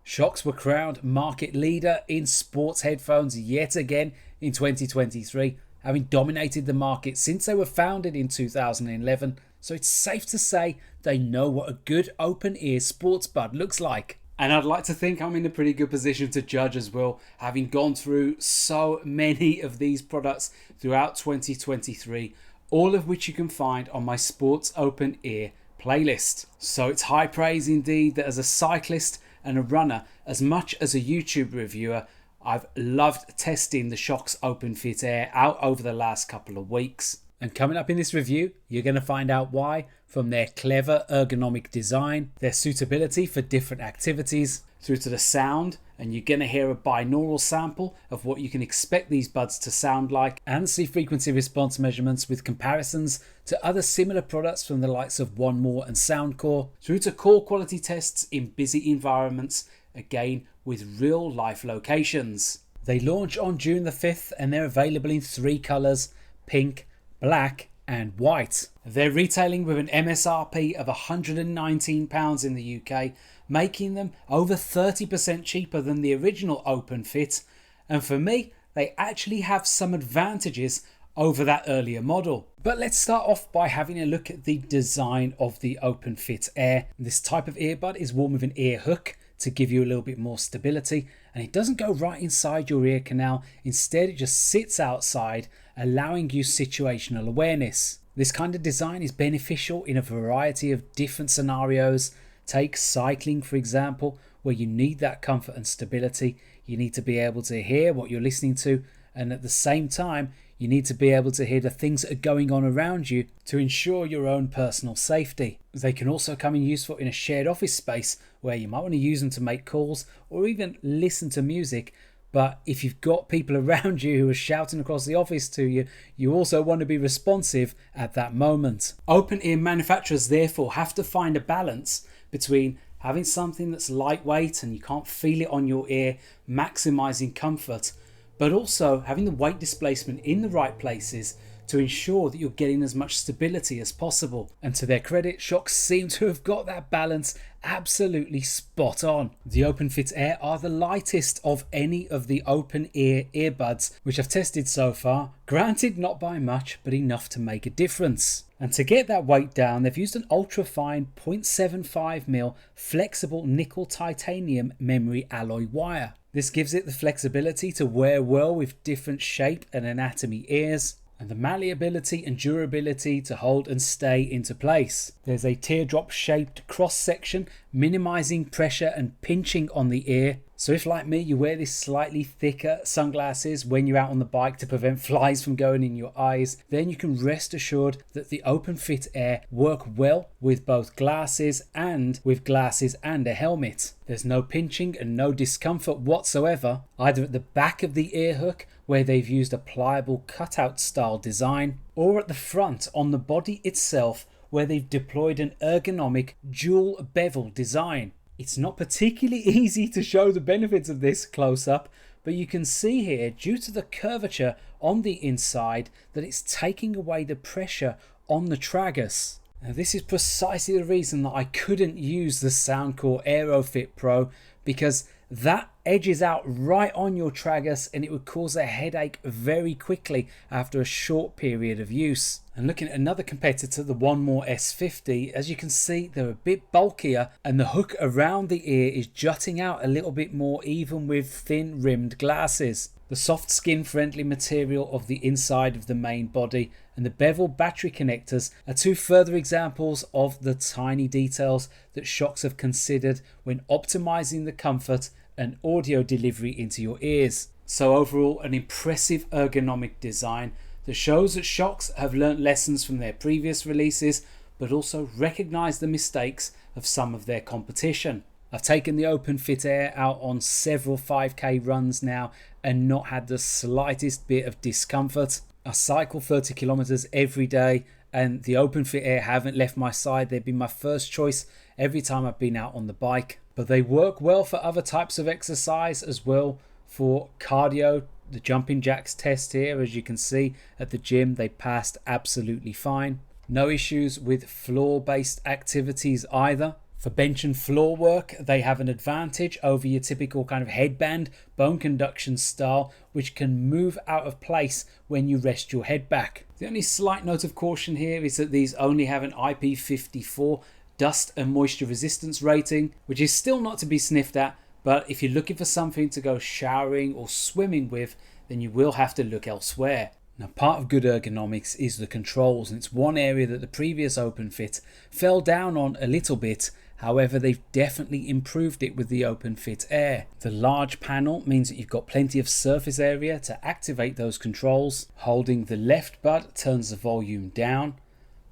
Shokz were crowned market leader in sports headphones yet again in 2023, having dominated the market since they were founded in 2011, so it's safe to say they know what a good open-ear sports bud looks like. And I'd like to think I'm in a pretty good position to judge as well, having gone through so many of these products throughout 2023, all of which you can find on my Sports Open Ear playlist. So it's high praise indeed that as a cyclist and a runner, as much as a YouTube reviewer, I've loved testing the Shokz OpenFit Air out over the last couple of weeks. And coming up in this review, you're going to find out why, from their clever ergonomic design, their suitability for different activities, through to the sound, and you're going to hear a binaural sample of what you can expect these buds to sound like, and see frequency response measurements with comparisons to other similar products from the likes of One More and Soundcore, through to core quality tests in busy environments, again with real life locations. They launch on June the 5th and they're available in 3 colours, pink, black and white. They're retailing with an MSRP of £119 in the UK, making them over 30% cheaper than the original OpenFit, and for me they actually have some advantages over that earlier model. But let's start off by having a look at the design of the OpenFit Air. This type of earbud is worn with an ear hook to give you a little bit more stability, and it doesn't go right inside your ear canal, instead it just sits outside, allowing you situational awareness. This kind of design is beneficial in a variety of different scenarios. Take cycling for example, where you need that comfort and stability. You need to be able to hear what you're listening to, and at the same time you need to be able to hear the things that are going on around you to ensure your own personal safety. They can also come in useful in a shared office space where you might want to use them to make calls or even listen to music. But if you've got people around you who are shouting across the office to you, you also want to be responsive at that moment. Open ear manufacturers therefore have to find a balance between having something that's lightweight and you can't feel it on your ear, maximizing comfort, but also having the weight displacement in the right places to ensure that you're getting as much stability as possible. And to their credit, Shokz seem to have got that balance absolutely spot on. The OpenFit Air are the lightest of any of the open ear earbuds which I've tested so far, granted not by much, but enough to make a difference. And to get that weight down, they've used an ultra fine 0.75mm flexible nickel titanium memory alloy wire. This gives it the flexibility to wear well with different shape and anatomy ears, and the malleability and durability to hold and stay into place. There's a teardrop shaped cross section, minimizing pressure and pinching on the ear. So if like me you wear this slightly thicker sunglasses when you're out on the bike to prevent flies from going in your eyes, then you can rest assured that the OpenFit Air work well with both glasses and a helmet. There's no pinching and no discomfort whatsoever, either at the back of the ear hook where they've used a pliable cutout style design, or at the front on the body itself where they've deployed an ergonomic dual bevel design. It's not particularly easy to show the benefits of this close up, but you can see here, due to the curvature on the inside, that it's taking away the pressure on the tragus. Now this is precisely the reason that I couldn't use the Soundcore Aerofit Pro, because that edges out right on your tragus and it would cause a headache very quickly after a short period of use. And looking at another competitor, the One More S50, as you can see they're a bit bulkier and the hook around the ear is jutting out a little bit more, even with thin rimmed glasses. The soft skin friendly material of the inside of the main body and the bevel battery connectors are 2 further examples of the tiny details that Shokz have considered when optimizing the comfort and audio delivery into your ears. So overall, an impressive ergonomic design that shows that Shokz have learnt lessons from their previous releases, but also recognise the mistakes of some of their competition. I've taken the OpenFit Air out on several 5k runs now and not had the slightest bit of discomfort. I cycle 30 kilometers every day and the OpenFit Air haven't left my side. They've been my first choice every time I've been out on the bike. But they work well for other types of exercise as well. For cardio, the jumping jacks test here, as you can see at the gym, they passed absolutely fine. No issues with floor based activities either. For bench and floor work, they have an advantage over your typical kind of headband bone conduction style, which can move out of place when you rest your head back. The only slight note of caution here is that these only have an IP54 dust and moisture resistance rating, which is still not to be sniffed at, but if you're looking for something to go showering or swimming with, then you will have to look elsewhere. Now, part of good ergonomics is the controls, and it's one area that the previous OpenFit fell down on a little bit. However, they've definitely improved it with the OpenFit Air. The large panel means that you've got plenty of surface area to activate those controls. Holding the left button turns the volume down.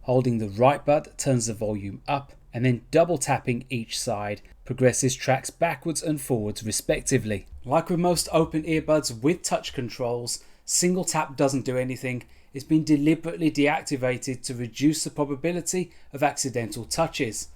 Holding the right button turns the volume up. And then double tapping each side progresses tracks backwards and forwards respectively. Like with most open earbuds with touch controls, single tap doesn't do anything. It's been deliberately deactivated to reduce the probability of accidental touches.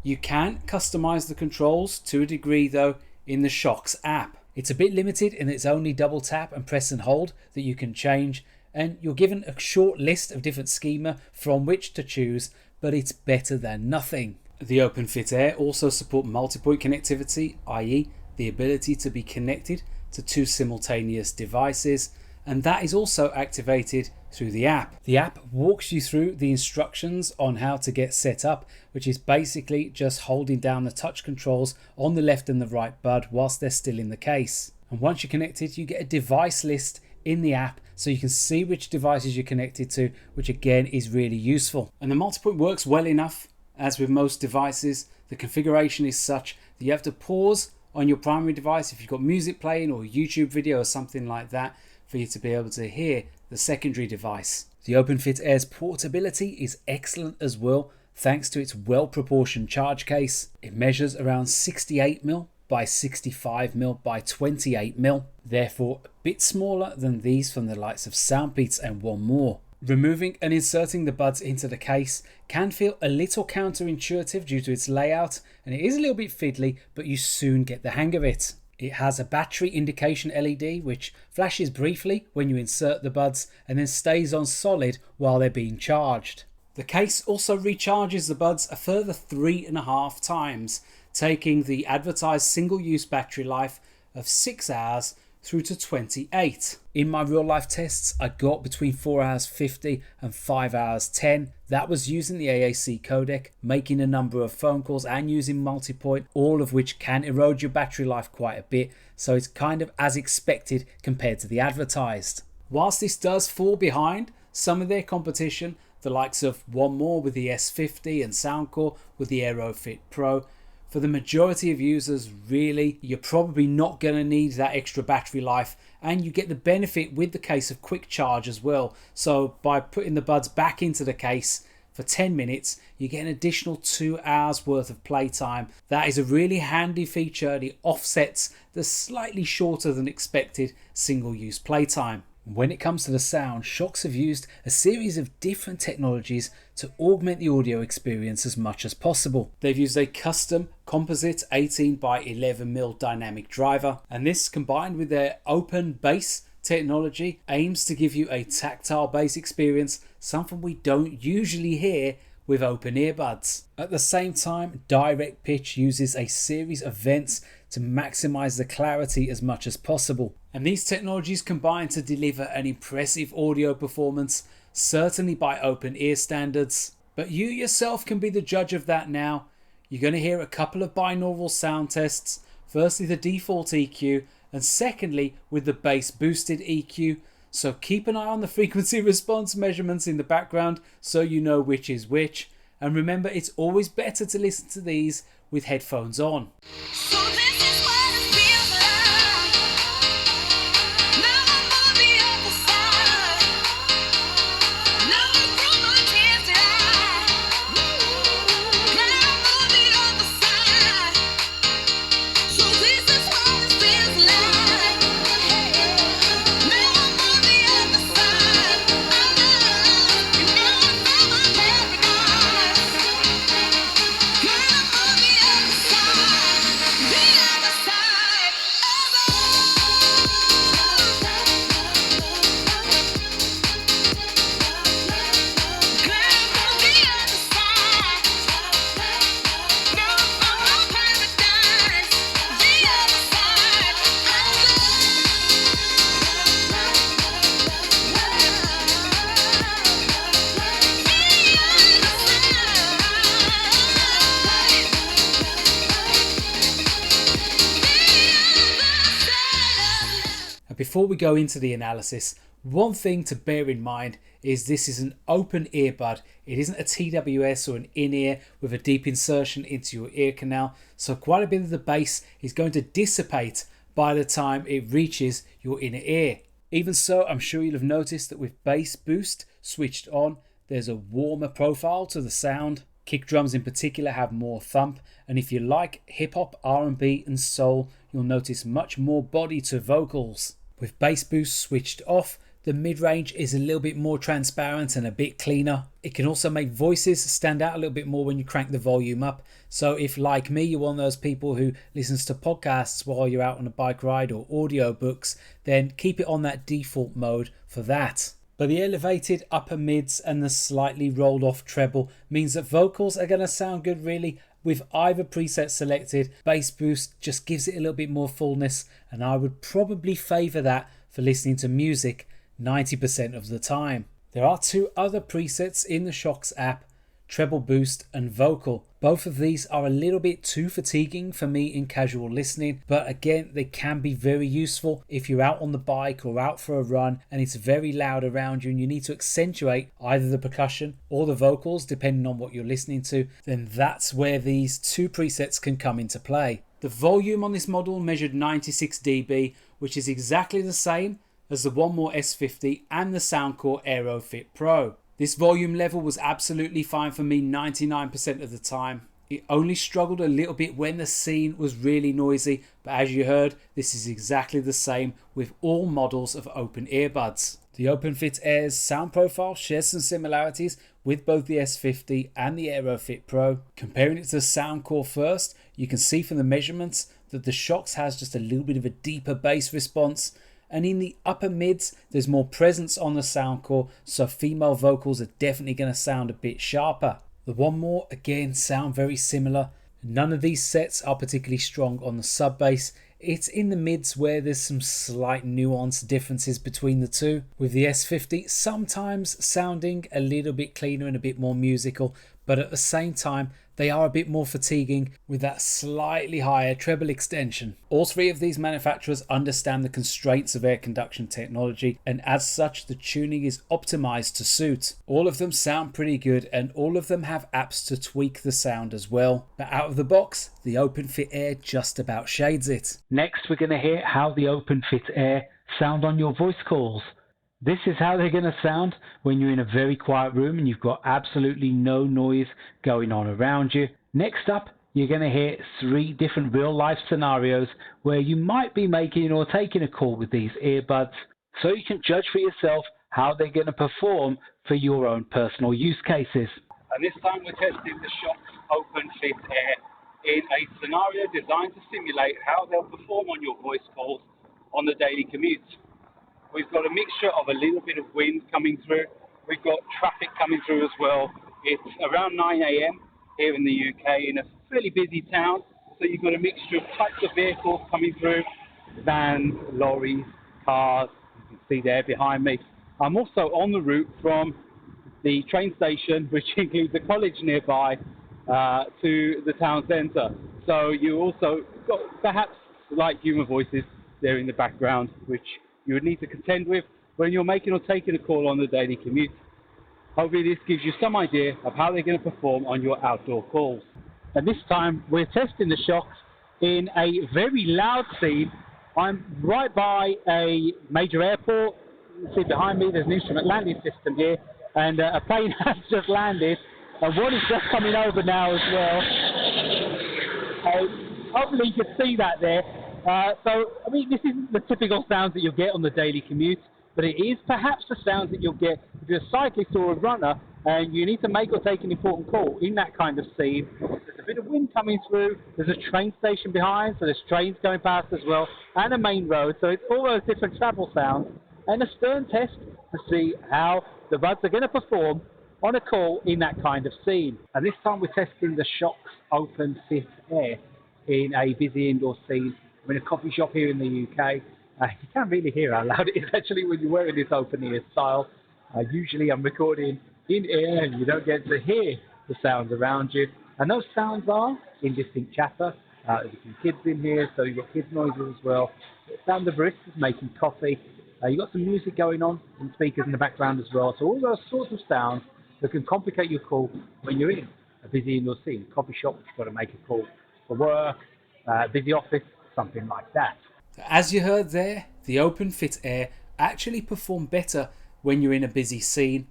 You can customize the controls to a degree though in the Shokz app. It's a bit limited in its only double tap and press and hold that you can change, and you're given a short list of different schema from which to choose, but it's better than nothing. The OpenFit Air also support multipoint connectivity, i.e. the ability to be connected to two simultaneous devices, and that is also activated through the app. The app walks you through the instructions on how to get set up, which is basically just holding down the touch controls on the left and the right bud whilst they're still in the case. And once you're connected, you get a device list in the app so you can see which devices you're connected to, which again is really useful. And the multipoint works well enough. As with most devices, the configuration is such that you have to pause on your primary device if you've got music playing or a YouTube video or something like that for you to be able to hear the secondary device. The OpenFit Air's portability is excellent as well, thanks to its well-proportioned charge case. It measures around 68mm by 65mm by 28mm, therefore a bit smaller than these from the likes of Soundbeats and one more. Removing and inserting the buds into the case can feel a little counterintuitive due to its layout, and it is a little bit fiddly, but you soon get the hang of it. It has a battery indication LED which flashes briefly when you insert the buds and then stays on solid while they're being charged. The case also recharges the buds a further 3.5 times, taking the advertised single-use battery life of 6 hours through to 28. In my real life tests, I got between 4 hours 50 and 5 hours 10. That was using the AAC codec, making a number of phone calls and using Multipoint, all of which can erode your battery life quite a bit, so it's kind of as expected compared to the advertised. Whilst this does fall behind some of their competition, the likes of one more with the S50 and Soundcore with the Aerofit Pro, for the majority of users, really, you're probably not going to need that extra battery life, and you get the benefit with the case of quick charge as well. So by putting the buds back into the case for 10 minutes, you get an additional 2 hours worth of playtime. That is a really handy feature, and it offsets the slightly shorter than expected single-use playtime. When it comes to the sound, Shokz have used a series of different technologies to augment the audio experience as much as possible. They've used a custom composite 18x11mm dynamic driver, and this combined with their open bass technology aims to give you a tactile bass experience, something we don't usually hear with open earbuds. At the same time, Direct Pitch uses a series of vents to maximize the clarity as much as possible. And these technologies combine to deliver an impressive audio performance, certainly by open ear standards. But you yourself can be the judge of that now. You're going to hear a couple of binaural sound tests. Firstly, the default EQ, and secondly, with the bass boosted EQ. So keep an eye on the frequency response measurements in the background so you know which is which. And remember, it's always better to listen to these with headphones on. Yeah. before we go into the analysis, one thing to bear in mind is this is an open earbud. It isn't a TWS or an in-ear with a deep insertion into your ear canal, so quite a bit of the bass is going to dissipate by the time it reaches your inner ear. Even so, I'm sure you'll have noticed that with bass boost switched on, there's a warmer profile to the sound. Kick drums in particular have more thump, and if you like hip-hop, R&B and soul, you'll notice much more body to vocals. With bass boost switched off, the mid-range is a little bit more transparent and a bit cleaner. It can also make voices stand out a little bit more when you crank the volume up. So if, like me, you're one of those people who listens to podcasts while you're out on a bike ride or audiobooks, then keep it on that default mode for that. But the elevated upper mids and the slightly rolled off treble means that vocals are going to sound good really with either preset selected. Bass boost just gives it a little bit more fullness, and I would probably favour that for listening to music 90% of the time. There are two other presets in the Shokz app, treble boost and vocal. Both of these are a little bit too fatiguing for me in casual listening, but again, they can be very useful if you're out on the bike or out for a run and it's very loud around you and you need to accentuate either the percussion or the vocals depending on what you're listening to. Then that's where these two presets can come into play. The volume on this model measured 96 dB, which is exactly the same as the One More S50 and the Soundcore Aerofit Pro. This volume level was absolutely fine for me 99% of the time. It only struggled a little bit when the scene was really noisy, but as you heard, this is exactly the same with all models of open earbuds. The OpenFit Air's sound profile shares some similarities with both the S50 and the Aerofit Pro. Comparing it to the Soundcore first, you can see from the measurements that the Shokz has just a little bit of a deeper bass response, and in the upper mids there's more presence on the Soundcore, so female vocals are definitely going to sound a bit sharper. The One More again sound very similar. None of these sets are particularly strong on the sub bass. It's in the mids where there's some slight nuance differences between the two, with the S50 sometimes sounding a little bit cleaner and a bit more musical, but at the same time they are a bit more fatiguing with that slightly higher treble extension. All three of these manufacturers understand the constraints of air conduction technology, and as such the tuning is optimized to suit. All of them sound pretty good and all of them have apps to tweak the sound as well. But out of the box, the OpenFit Air just about shades it. Next we're going to hear how the OpenFit Air sound on your voice calls. This is how they're going to sound when you're in a very quiet room and you've got absolutely no noise going on around you. Next up, you're going to hear 3 different real-life scenarios where you might be making or taking a call with these earbuds, so you can judge for yourself how they're going to perform for your own personal use cases. And this time we're testing the Shokz OpenFit Air in a scenario designed to simulate how they'll perform on your voice calls on the daily commute. We've got a mixture of a little bit of wind coming through. We've got traffic coming through as well. It's around 9 a.m. here in the UK in a fairly busy town. So you've got a mixture of types of vehicles coming through. Vans, lorries, cars. You can see there behind me. I'm also on the route from the train station, which includes a college nearby, to the town centre. So you also got perhaps light human voices there in the background, which you would need to contend with when you're making or taking a call on the daily commute. Hopefully this gives you some idea of how they're going to perform on your outdoor calls. And this time we're testing the Shokz in a very loud scene. I'm right by a major airport. You see behind me there's an instrument landing system here, and a plane has just landed, and one is just coming over now as well. Hopefully you can see that there. So, I mean, this isn't the typical sounds that you'll get on the daily commute, but it is perhaps the sounds that you'll get if you're a cyclist or a runner and you need to make or take an important call in that kind of scene. There's a bit of wind coming through, there's a train station behind, so there's trains going past as well, and a main road, so it's all those different travel sounds, and a stern test to see how the buds are going to perform on a call in that kind of scene. And this time we're testing the Shokz OpenFit Air in a busy indoor scene. I'm in a coffee shop here in the UK. You can't really hear how loud it is actually when you're wearing this open ear style. Usually I'm recording in air and you don't get to hear the sounds around you. And those sounds are indistinct chatter, There's a few kids in here, so you've got kids noises as well. Sound the baristas making coffee. You've got some music going on, some speakers in the background as well. So all those sorts of sounds that can complicate your call when you're in a busy indoor scene. Coffee shop, you've got to make a call for work, busy office, something like that. As you heard there, the OpenFit Air actually perform better when you're in a busy scene.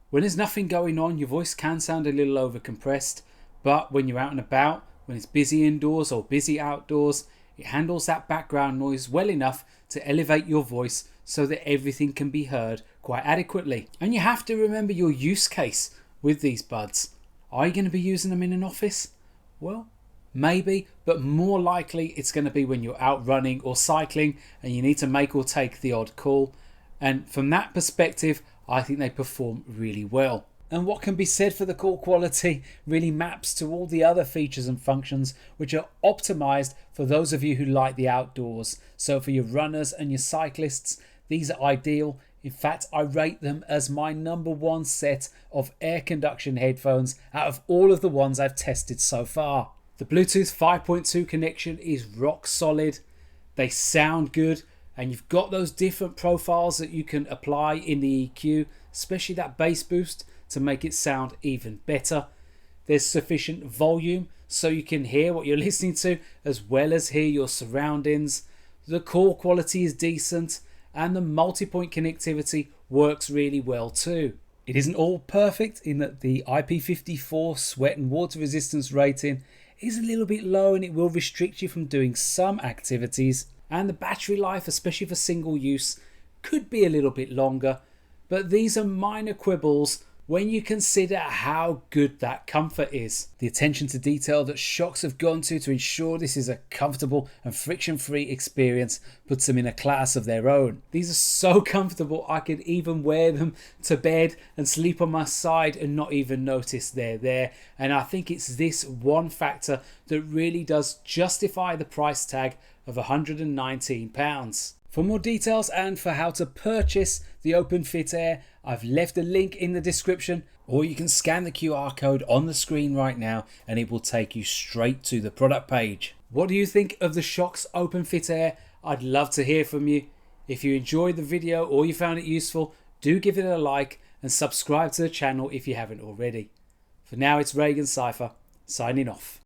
When there's nothing going on, your voice can sound a little overcompressed, but when you're out and about, when it's busy indoors or busy outdoors, it handles that background noise well enough to elevate your voice so that everything can be heard quite adequately. And you have to remember your use case with these buds. Are you going to be using them in an office? Well, maybe, but more likely it's going to be when you're out running or cycling and you need to make or take the odd call. And from that perspective, I think they perform really well. And what can be said for the call quality really maps to all the other features and functions which are optimized for those of you who like the outdoors. So for your runners and your cyclists, these are ideal. In fact, I rate them as my #1 set of air conduction headphones out of all of the ones I've tested so far. The Bluetooth 5.2 connection is rock solid. They sound good, and you've got those different profiles that you can apply in the EQ, especially that bass boost, to make it sound even better. There's sufficient volume so you can hear what you're listening to as well as hear your surroundings. The call quality is decent, and the multi-point connectivity works really well too. It isn't all perfect in that the IP54 sweat and water resistance rating is a little bit low and it will restrict you from doing some activities, and the battery life, especially for single use, could be a little bit longer, but these are minor quibbles when you consider how good that comfort is. The attention to detail that Shokz have gone to ensure this is a comfortable and friction-free experience puts them in a class of their own. These are so comfortable I could even wear them to bed and sleep on my side and not even notice they're there. And I think it's this one factor that really does justify the price tag of £119. For more details and for how to purchase the OpenFit Air, I've left a link in the description, or you can scan the QR code on the screen right now and it will take you straight to the product page. What do you think of the Shokz OpenFit Air? I'd love to hear from you. If you enjoyed the video or you found it useful, do give it a like and subscribe to the channel if you haven't already. For now, it's ReganCipher signing off.